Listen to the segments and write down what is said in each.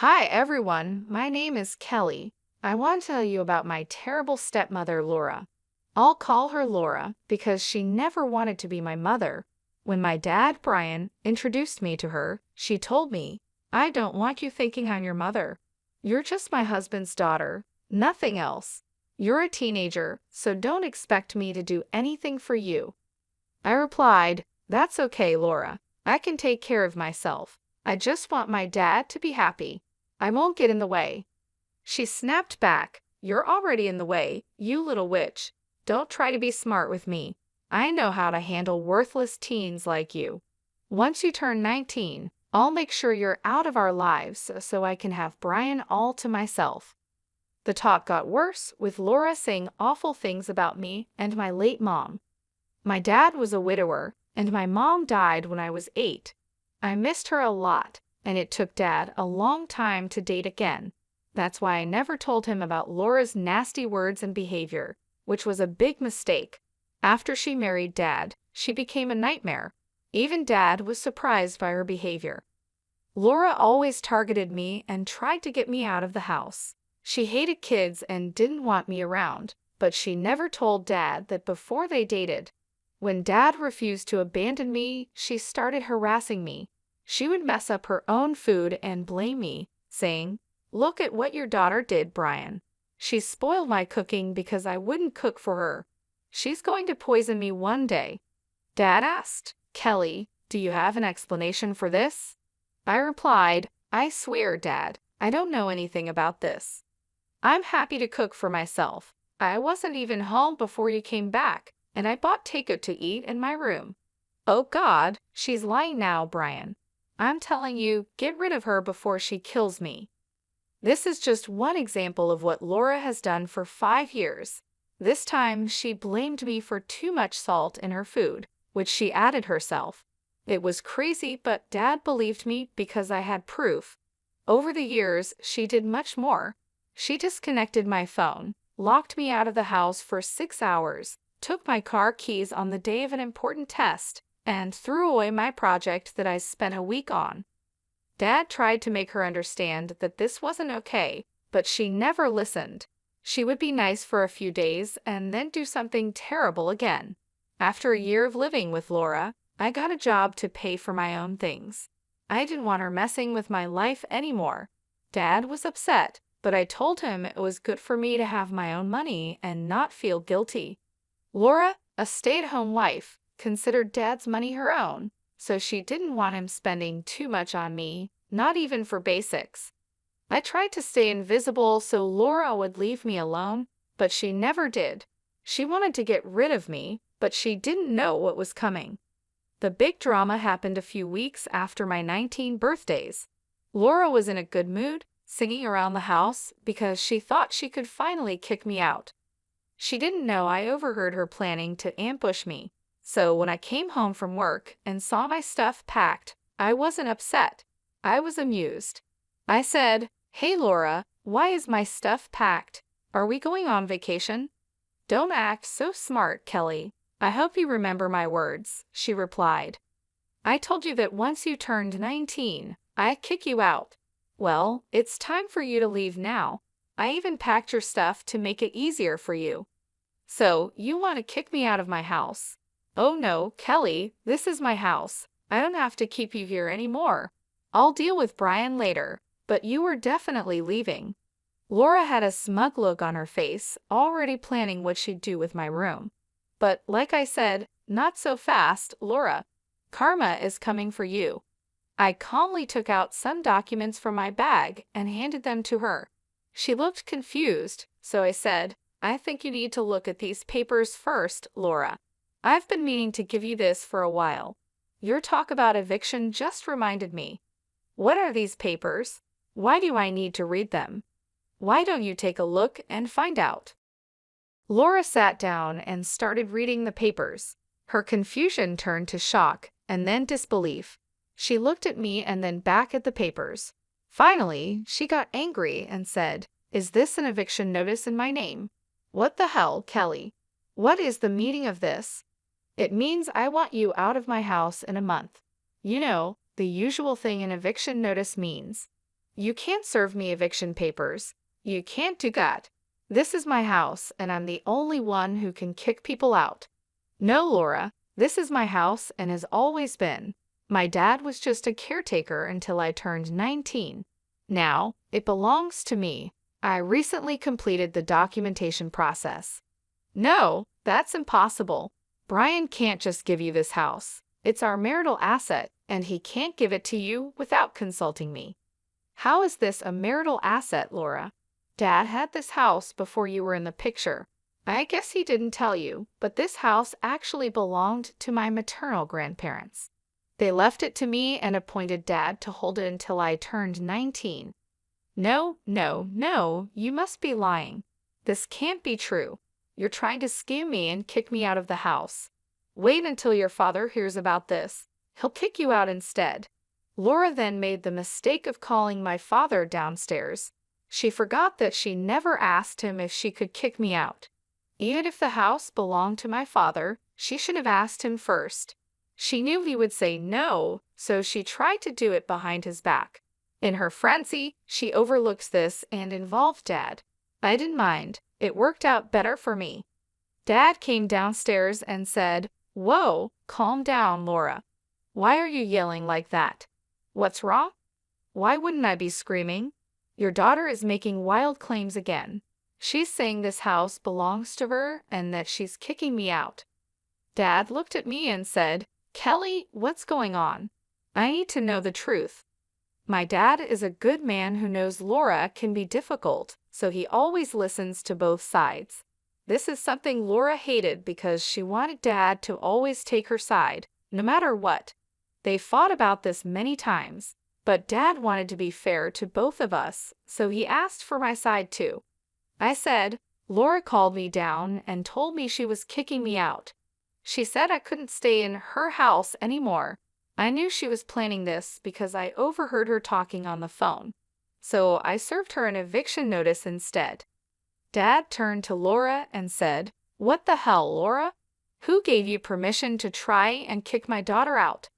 Hi everyone, my name is Kelly. I want to tell you about my terrible stepmother, Laura. I'll call her Laura because she never wanted to be my mother. When my dad, Brian, introduced me to her, she told me, "I don't want you thinking I'm your mother. You're just my husband's daughter, nothing else. You're a teenager, so don't expect me to do anything for you." I replied, "That's okay, Laura. I can take care of myself. I just want my dad to be happy. I won't get in the way." She snapped back, "You're already in the way, you little witch. Don't try to be smart with me. I know how to handle worthless teens like you. Once you turn 19, I'll make sure you're out of our lives so I can have Brian all to myself." The talk got worse, with Laura saying awful things about me and my late mom. My dad was a widower, and my mom died when I was 8. I missed her a lot, and it took Dad a long time to date again. That's why I never told him about Laura's nasty words and behavior, which was a big mistake. After she married Dad, she became a nightmare. Even Dad was surprised by her behavior. Laura always targeted me and tried to get me out of the house. She hated kids and didn't want me around, but she never told Dad that before they dated. When Dad refused to abandon me, she started harassing me. She would mess up her own food and blame me, saying, "Look at what your daughter did, Brian. She spoiled my cooking because I wouldn't cook for her. She's going to poison me one day." Dad asked, "Kelly, do you have an explanation for this?" I replied, "I swear, Dad, I don't know anything about this. I'm happy to cook for myself. I wasn't even home before you came back, and I bought takeout to eat in my room." "Oh God, she's lying now, Brian. I'm telling you, get rid of her before she kills me." This is just one example of what Laura has done for 5 years. This time, she blamed me for too much salt in her food, which she added herself. It was crazy, but Dad believed me because I had proof. Over the years, she did much more. She disconnected my phone, locked me out of the house for 6 hours, took my car keys on the day of an important test, and threw away my project that I spent a week on. Dad tried to make her understand that this wasn't okay, but she never listened. She would be nice for a few days and then do something terrible again. After a year of living with Laura, I got a job to pay for my own things. I didn't want her messing with my life anymore. Dad was upset, but I told him it was good for me to have my own money and not feel guilty. Laura, a stay-at-home wife, considered Dad's money her own, so she didn't want him spending too much on me, not even for basics. I tried to stay invisible so Laura would leave me alone, but she never did. She wanted to get rid of me, but she didn't know what was coming. The big drama happened a few weeks after my 19 birthdays. Laura was in a good mood, singing around the house because she thought she could finally kick me out. She didn't know I overheard her planning to ambush me. So when I came home from work and saw my stuff packed, I wasn't upset. I was amused. I said, "Hey Laura, why is my stuff packed? Are we going on vacation?" "Don't act so smart, Kelly. I hope you remember my words," she replied. "I told you that once you turned 19, I'd kick you out. Well, it's time for you to leave now. I even packed your stuff to make it easier for you. So, you want to kick me out of my house?" "Oh no, Kelly, this is my house. I don't have to keep you here anymore. I'll deal with Brian later, but you are definitely leaving." Laura had a smug look on her face, already planning what she'd do with my room. But like I said, not so fast, Laura. Karma is coming for you. I calmly took out some documents from my bag and handed them to her. She looked confused, so I said, "I think you need to look at these papers first, Laura. I've been meaning to give you this for a while. Your talk about eviction just reminded me. What are these papers? Why do I need to read them? Why don't you take a look and find out?" Laura sat down and started reading the papers. Her confusion turned to shock and then disbelief. She looked at me and then back at the papers. Finally, she got angry and said, "Is this an eviction notice in my name? What the hell, Kelly? What is the meaning of this? It means I want you out of my house in a month. You know, the usual thing an eviction notice means." You can't serve me eviction papers. You can't do that. This is my house, and I'm the only one who can kick people out. No, Laura, this is my house and has always been. My dad was just a caretaker until I turned 19. Now, it belongs to me. I recently completed the documentation process. No, that's impossible. Brian can't just give you this house. It's our marital asset, and he can't give it to you without consulting me. How is this a marital asset, Laura? Dad had this house before you were in the picture. I guess he didn't tell you, but this house actually belonged to my maternal grandparents. They left it to me and appointed Dad to hold it until I turned 19. No, no, no, you must be lying. This can't be true. You're trying to scam me and kick me out of the house. Wait until your father hears about this. He'll kick you out instead. Laura then made the mistake of calling my father downstairs. She forgot that she never asked him if she could kick me out. Even if the house belonged to my father, she should have asked him first. She knew he would say no, so she tried to do it behind his back. In her frenzy, she overlooked this and involved Dad. I didn't mind. It worked out better for me. Dad came downstairs and said, "Whoa, calm down, Laura. Why are you yelling like that? What's wrong? Why wouldn't I be screaming? Your daughter is making wild claims again. She's saying this house belongs to her and that she's kicking me out." Dad looked at me and said, "Kelly, what's going on? I need to know the truth." My dad is a good man who knows Laura can be difficult, so he always listens to both sides. This is something Laura hated because she wanted Dad to always take her side, no matter what. They fought about this many times, but Dad wanted to be fair to both of us, so he asked for my side too. I said, "Laura called me down and told me she was kicking me out. She said I couldn't stay in her house anymore. I knew she was planning this because I overheard her talking on the phone. So I served her an eviction notice instead." Dad turned to Laura and said, "What the hell, Laura? Who gave you permission to try and kick my daughter out?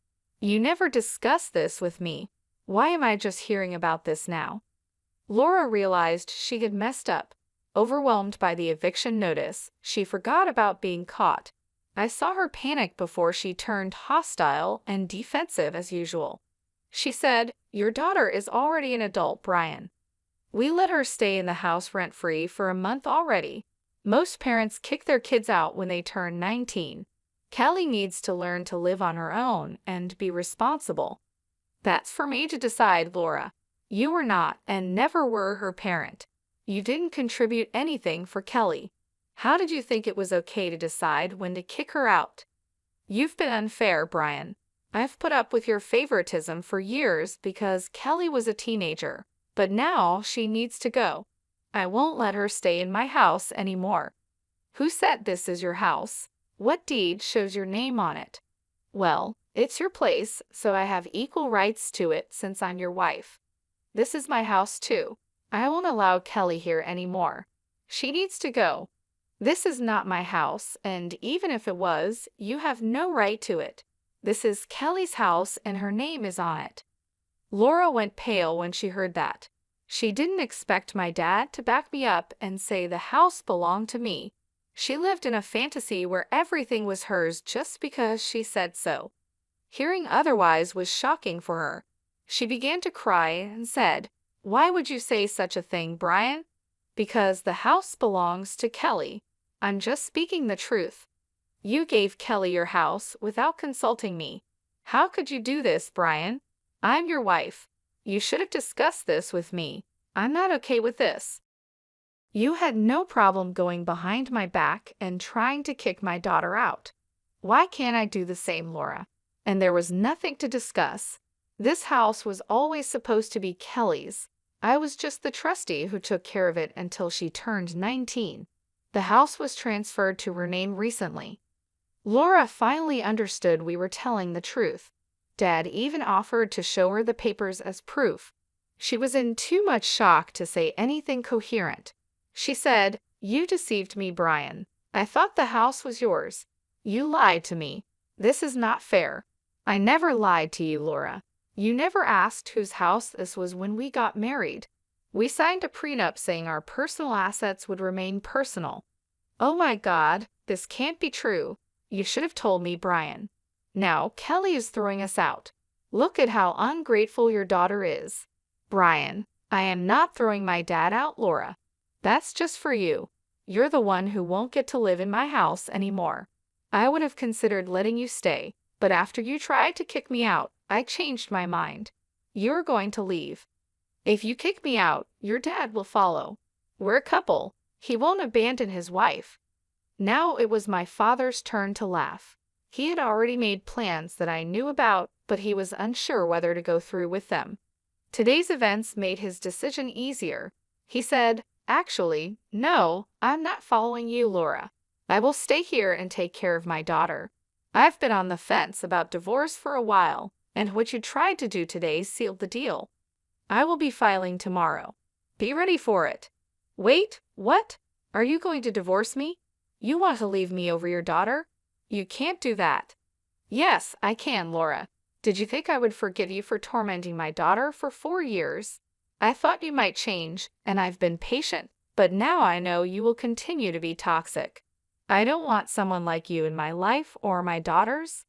You never discussed this with me. Why am I just hearing about this now?" Laura realized she had messed up. Overwhelmed by the eviction notice, she forgot about being caught. I saw her panic before she turned hostile and defensive as usual. She said, "Your daughter is already an adult, Brian. We let her stay in the house rent-free for a month already. Most parents kick their kids out when they turn 19. Kelly needs to learn to live on her own and be responsible." "That's for me to decide, Laura. You were not and never were her parent. You didn't contribute anything for Kelly. How did you think it was okay to decide when to kick her out? You've been unfair, Brian. I've put up with your favoritism for years because Kelly was a teenager, but now she needs to go. I won't let her stay in my house anymore." "Who said this is your house? What deed shows your name on it?" "Well, it's your place, so I have equal rights to it since I'm your wife. This is my house too. I won't allow Kelly here anymore. She needs to go. This is not my house, and even if it was, you have no right to it. This is Kelly's house and her name is on it." Laura went pale when she heard that. She didn't expect my dad to back me up and say the house belonged to me. She lived in a fantasy where everything was hers just because she said so. Hearing otherwise was shocking for her. She began to cry and said, "Why would you say such a thing, Brian?" "Because the house belongs to Kelly. I'm just speaking the truth. You gave Kelly your house without consulting me. How could you do this, Brian? I'm your wife. You should have discussed this with me. I'm not okay with this. You had no problem going behind my back and trying to kick my daughter out. Why can't I do the same, Laura?" And there was nothing to discuss. This house was always supposed to be Kelly's. I was just the trustee who took care of it until she turned 19. The house was transferred to her name recently. Laura finally understood we were telling the truth. Dad even offered to show her the papers as proof. She was in too much shock to say anything coherent. She said, "You deceived me, Brian. I thought the house was yours. You lied to me. This is not fair." "I never lied to you, Laura. You never asked whose house this was when we got married. We signed a prenup saying our personal assets would remain personal. Oh my God, this can't be true. You should have told me, Brian. Now, Kelly is throwing us out. Look at how ungrateful your daughter is. Brian, I am not throwing my dad out, Laura. That's just for you. You're the one who won't get to live in my house anymore. I would have considered letting you stay, but after you tried to kick me out, I changed my mind. You're going to leave. If you kick me out, your dad will follow. We're a couple. He won't abandon his wife. Now it was my father's turn to laugh. He had already made plans that I knew about, but he was unsure whether to go through with them. Today's events made his decision easier. He said, "Actually, no, I'm not following you, Laura. I will stay here and take care of my daughter. I've been on the fence about divorce for a while, and what you tried to do today sealed the deal. I will be filing tomorrow. Be ready for it." Wait, what? Are you going to divorce me? You want to leave me over your daughter? You can't do that. Yes, I can, Laura. Did you think I would forgive you for tormenting my daughter for 4 years? I thought you might change, and I've been patient, but now I know you will continue to be toxic. I don't want someone like you in my life or my daughter's.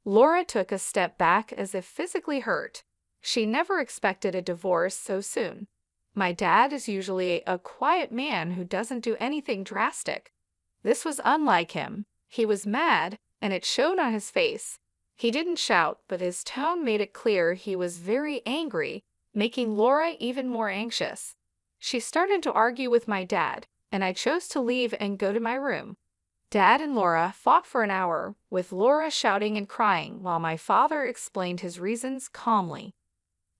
Laura took a step back as if physically hurt. She never expected a divorce so soon. My dad is usually a quiet man who doesn't do anything drastic. This was unlike him. He was mad, and it showed on his face. He didn't shout, but his tone made it clear he was very angry, making Laura even more anxious. She started to argue with my dad, and I chose to leave and go to my room. Dad and Laura fought for an hour, with Laura shouting and crying while my father explained his reasons calmly.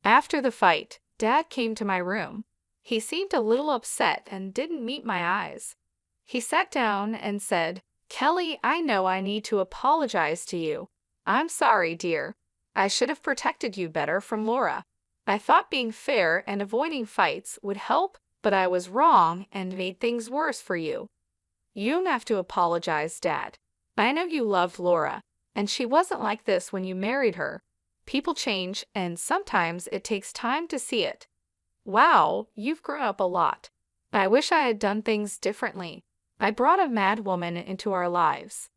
After the fight, Dad came to my room. He seemed a little upset and didn't meet my eyes. He sat down and said, "Kelly, I know I need to apologize to you. I'm sorry, dear. I should have protected you better from Laura. I thought being fair and avoiding fights would help, but I was wrong and made things worse for you. You don't have to apologize, Dad. I know you loved Laura, and she wasn't like this when you married her. People change, and sometimes it takes time to see it. Wow, you've grown up a lot. I wish I had done things differently. I brought a mad woman into our lives.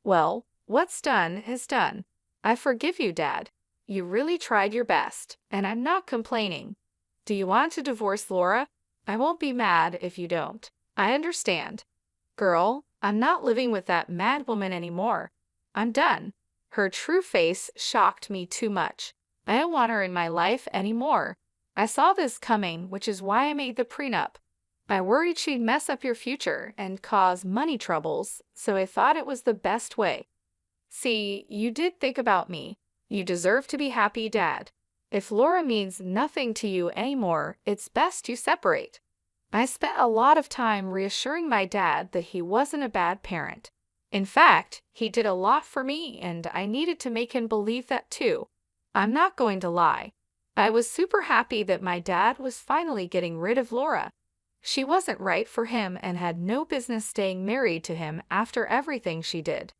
Well, what's done is done. I forgive you, Dad. You really tried your best, and I'm not complaining. Do you want to divorce Laura? I won't be mad if you don't. I understand. Girl, I'm not living with that mad woman anymore. I'm done. Her true face shocked me too much. I don't want her in my life anymore. I saw this coming, which is why I made the prenup. I worried she'd mess up your future and cause money troubles, so I thought it was the best way. See, you did think about me. You deserve to be happy, Dad. If Laura means nothing to you anymore, it's best you separate. I spent a lot of time reassuring my dad that he wasn't a bad parent. In fact, he did a lot for me, and I needed to make him believe that too. I'm not going to lie. I was super happy that my dad was finally getting rid of Laura. She wasn't right for him and had no business staying married to him after everything she did.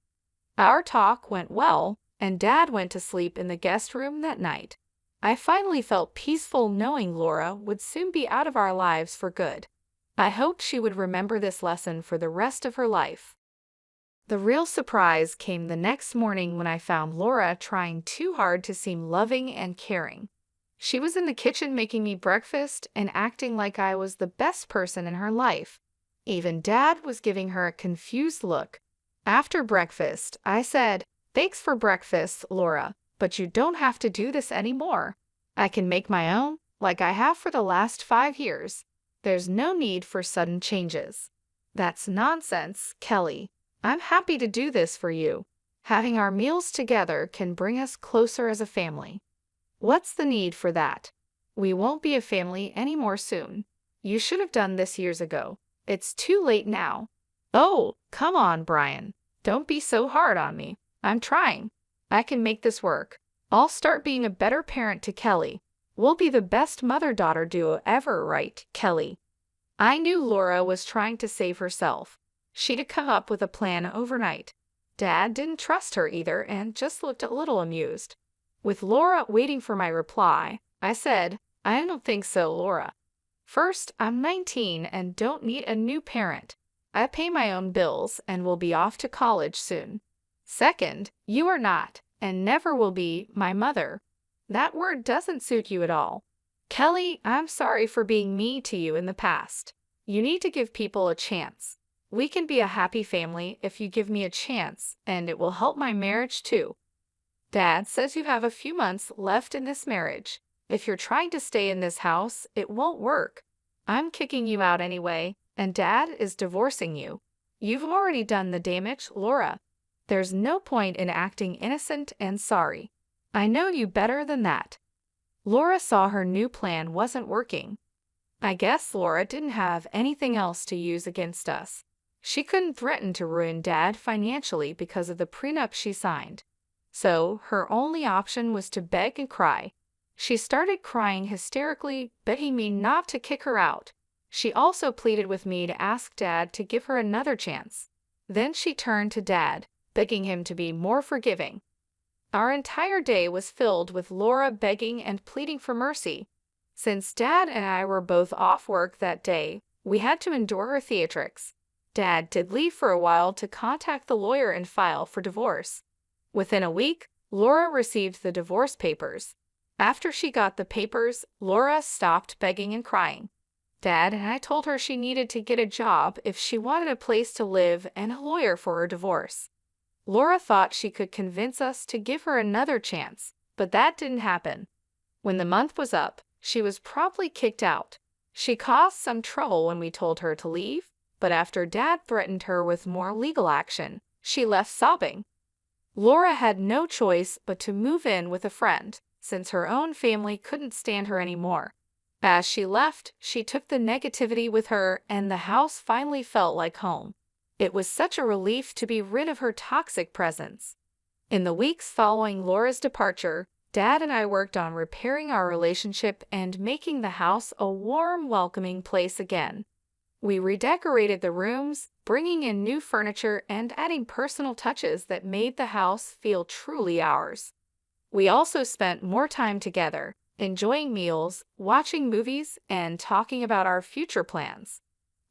Our talk went well, and Dad went to sleep in the guest room that night. I finally felt peaceful knowing Laura would soon be out of our lives for good. I hoped she would remember this lesson for the rest of her life. The real surprise came the next morning when I found Laura trying too hard to seem loving and caring. She was in the kitchen making me breakfast and acting like I was the best person in her life. Even Dad was giving her a confused look. After breakfast, I said, "Thanks for breakfast, Laura, but you don't have to do this anymore. I can make my own, like I have for the last 5 years. There's no need for sudden changes." That's nonsense, Kelly. I'm happy to do this for you. Having our meals together can bring us closer as a family. What's the need for that? We won't be a family anymore soon. You should have done this years ago. It's too late now. Oh, come on, Brian. Don't be so hard on me. I'm trying. I can make this work. I'll start being a better parent to Kelly. We'll be the best mother-daughter duo ever, right, Kelly? I knew Laura was trying to save herself. She'd have come up with a plan overnight. Dad didn't trust her either and just looked a little amused. With Laura waiting for my reply, I said, "I don't think so, Laura. First, I'm 19 and don't need a new parent. I pay my own bills and will be off to college soon. Second, you are not, and never will be, my mother. That word doesn't suit you at all. Kelly, I'm sorry for being mean to you in the past. You need to give people a chance. We can be a happy family if you give me a chance, and it will help my marriage too. Dad says you have a few months left in this marriage. If you're trying to stay in this house, it won't work. I'm kicking you out anyway, and Dad is divorcing you. You've already done the damage, Laura. There's no point in acting innocent and sorry. I know you better than that." Laura saw her new plan wasn't working. I guess Laura didn't have anything else to use against us. She couldn't threaten to ruin Dad financially because of the prenup she signed. So her only option was to beg and cry. She started crying hysterically, begging me not to kick her out. She also pleaded with me to ask Dad to give her another chance. Then she turned to Dad, begging him to be more forgiving. Our entire day was filled with Laura begging and pleading for mercy. Since Dad and I were both off work that day, we had to endure her theatrics. Dad did leave for a while to contact the lawyer and file for divorce. Within a week, Laura received the divorce papers. After she got the papers, Laura stopped begging and crying. Dad and I told her she needed to get a job if she wanted a place to live and a lawyer for her divorce. Laura thought she could convince us to give her another chance, but that didn't happen. When the month was up, she was promptly kicked out. She caused some trouble when we told her to leave, but after Dad threatened her with more legal action, she left sobbing. Laura had no choice but to move in with a friend, since her own family couldn't stand her anymore. As she left, she took the negativity with her, and the house finally felt like home. It was such a relief to be rid of her toxic presence. In the weeks following Laura's departure, Dad and I worked on repairing our relationship and making the house a warm, welcoming place again. We redecorated the rooms, bringing in new furniture and adding personal touches that made the house feel truly ours. We also spent more time together, enjoying meals, watching movies, and talking about our future plans.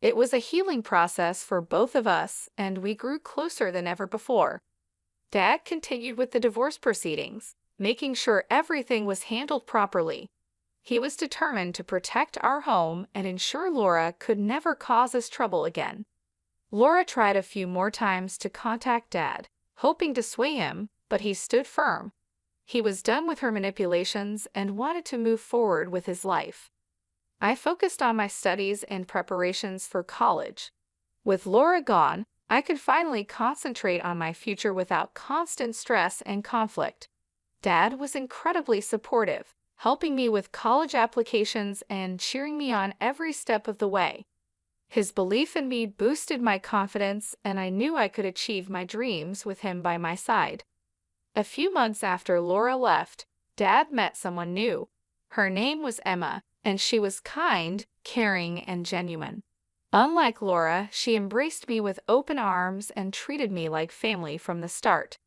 It was a healing process for both of us, and we grew closer than ever before. Dad continued with the divorce proceedings, making sure everything was handled properly. He was determined to protect our home and ensure Laura could never cause us trouble again. Laura tried a few more times to contact Dad, hoping to sway him, but he stood firm. He was done with her manipulations and wanted to move forward with his life. I focused on my studies and preparations for college. With Laura gone, I could finally concentrate on my future without constant stress and conflict. Dad was incredibly supportive, helping me with college applications and cheering me on every step of the way. His belief in me boosted my confidence, and I knew I could achieve my dreams with him by my side. A few months after Laura left, Dad met someone new. Her name was Emma, and she was kind, caring, and genuine. Unlike Laura, she embraced me with open arms and treated me like family from the start.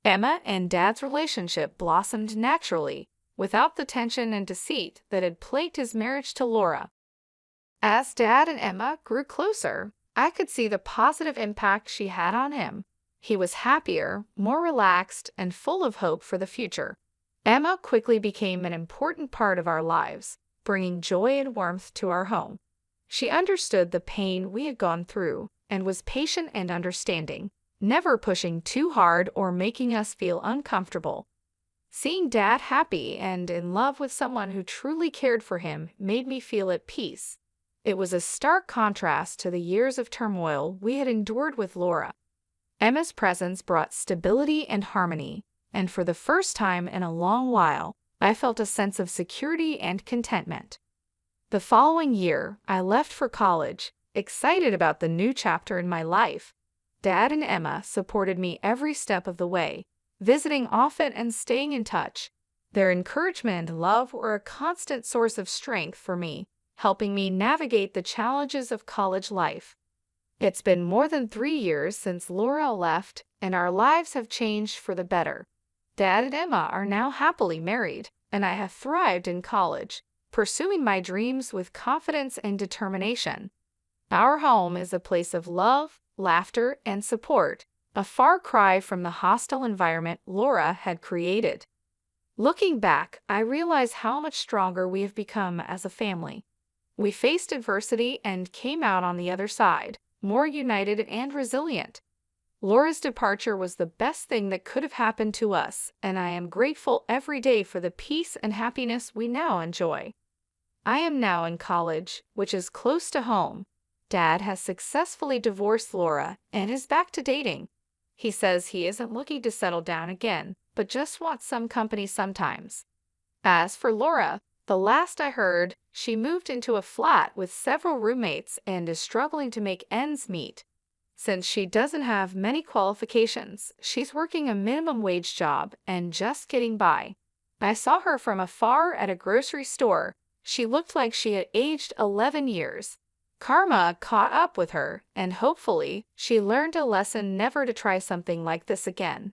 Emma and Dad's relationship blossomed naturally, without the tension and deceit that had plagued his marriage to Laura. As Dad and Emma grew closer, I could see the positive impact she had on him. He was happier, more relaxed, and full of hope for the future. Emma quickly became an important part of our lives, bringing joy and warmth to our home. She understood the pain we had gone through and was patient and understanding, never pushing too hard or making us feel uncomfortable. Seeing Dad happy and in love with someone who truly cared for him made me feel at peace. It was a stark contrast to the years of turmoil we had endured with Laura. Emma's presence brought stability and harmony, and for the first time in a long while, I felt a sense of security and contentment. The following year, I left for college, excited about the new chapter in my life. Dad and Emma supported me every step of the way, visiting often and staying in touch. Their encouragement and love were a constant source of strength for me, helping me navigate the challenges of college life. It's been more than 3 years since Laura left, and our lives have changed for the better. Dad and Emma are now happily married, and I have thrived in college, pursuing my dreams with confidence and determination. Our home is a place of love, laughter, and support, a far cry from the hostile environment Laura had created. Looking back, I realize how much stronger we have become as a family. We faced adversity and came out on the other side, more united and resilient. Laura's departure was the best thing that could have happened to us, and I am grateful every day for the peace and happiness we now enjoy. I am now in college, which is close to home. Dad has successfully divorced Laura and is back to dating. He says he isn't looking to settle down again, but just wants some company sometimes. As for Laura, the last I heard, she moved into a flat with several roommates and is struggling to make ends meet. Since she doesn't have many qualifications, she's working a minimum wage job and just getting by. I saw her from afar at a grocery store. She looked like she had aged 11 years. Karma caught up with her, and hopefully, she learned a lesson never to try something like this again.